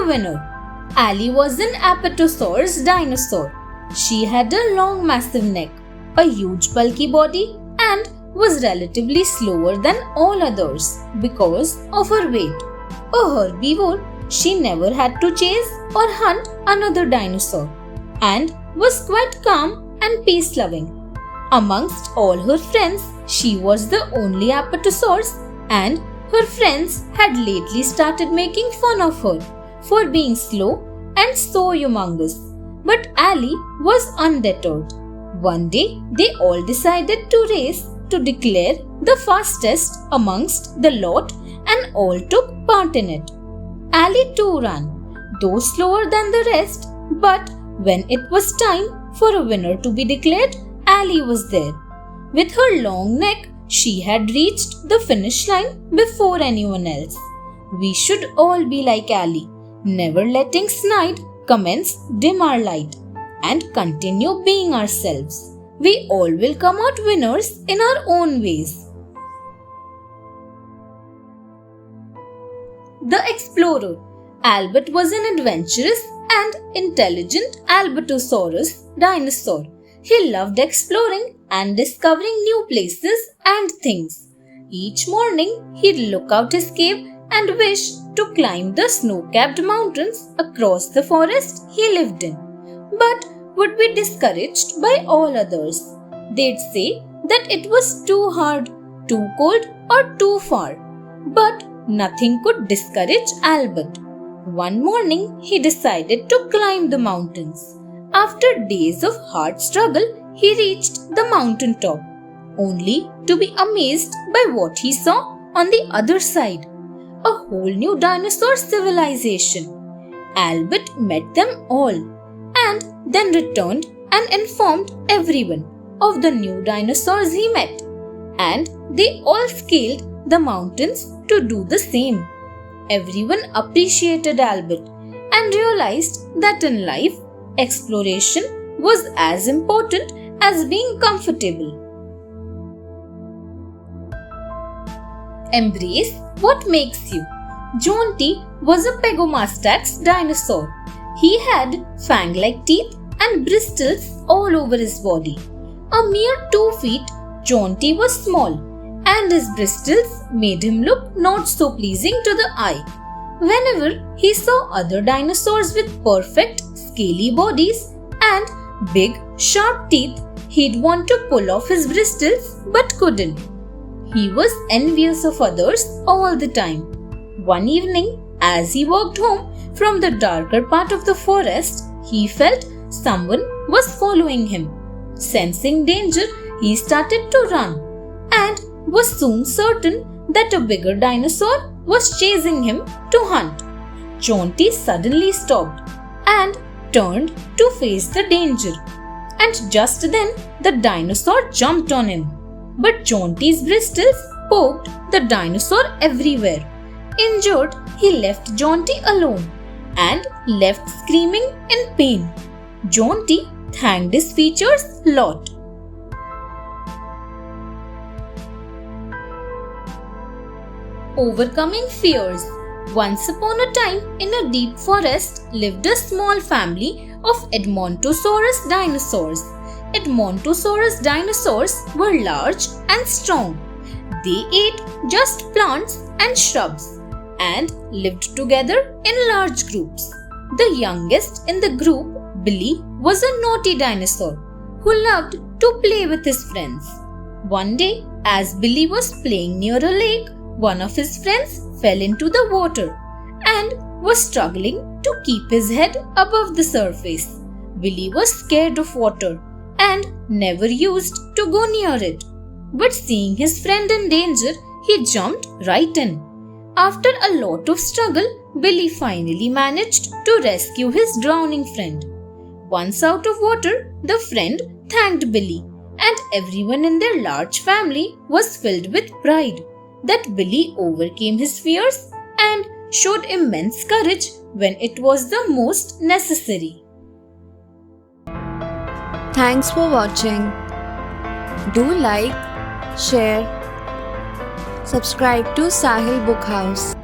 the winner. Ali was an Apatosaurus dinosaur. She had a long massive neck, a huge bulky body, and was relatively slower than all others because of her weight. A herbivore, she never had to chase or hunt another dinosaur and was quite calm and peace-loving. Amongst all her friends, she was the only Apatosaurus, and her friends had lately started making fun of her for being slow and so humongous. But Ali was undeterred. One day, they all decided to race to declare the fastest amongst the lot, and all took part in it. Ali too ran, though slower than the rest, but when it was time for a winner to be declared, Ali was there. With her long neck, she had reached the finish line before anyone else. We should all be like Ali, never letting snide comments dim our light, and continue being ourselves. We all will come out winners in our own ways. The Explorer. Albert was an adventurous and intelligent Albertosaurus dinosaur. He loved exploring and discovering new places and things. Each morning, he'd look out his cave and wish to climb the snow-capped mountains across the forest he lived in, but would be discouraged by all others. They'd say that it was too hard, too cold, or too far. But nothing could discourage Albert. One morning, he decided to climb the mountains. After days of hard struggle, he reached the mountain top, only to be amazed by what he saw on the other side. A whole new dinosaur civilization. Albert met them all and then returned and informed everyone of the new dinosaurs he met, and they all scaled the mountains to do the same. Everyone appreciated Albert and realized that in life, exploration was as important as being comfortable. Embrace what makes you. Jonty was a Pegomastax dinosaur. He had fang-like teeth and bristles all over his body. A mere 2 feet, Jonty was small, and his bristles made him look not so pleasing to the eye. Whenever he saw other dinosaurs with perfect, scaly bodies and big, sharp teeth, he'd want to pull off his bristles but couldn't. He was envious of others all the time. One evening, as he walked home from the darker part of the forest, he felt someone was following him. Sensing danger, he started to run and was soon certain that a bigger dinosaur was chasing him to hunt. Jonty suddenly stopped and turned to face the danger. And just then, the dinosaur jumped on him. But Jonty's bristles poked the dinosaur everywhere. Injured, he left Jonty alone and left screaming in pain. Jonty thanked his features lot. Overcoming fears. Once upon a time, in a deep forest, lived a small family of Edmontosaurus dinosaurs. Edmontosaurus dinosaurs were large and strong. They ate just plants and shrubs and lived together in large groups. The youngest in the group, Billy, was a naughty dinosaur who loved to play with his friends. One day, as Billy was playing near a lake, one of his friends fell into the water and was struggling to keep his head above the surface. Billy was scared of water and never used to go near it. But seeing his friend in danger, he jumped right in. After a lot of struggle, Billy finally managed to rescue his drowning friend. Once out of water, the friend thanked Billy, and everyone in their large family was filled with pride that Billy overcame his fears and showed immense courage when it was the most necessary. Thanks for watching. Do like, share, subscribe to Sahil Book House.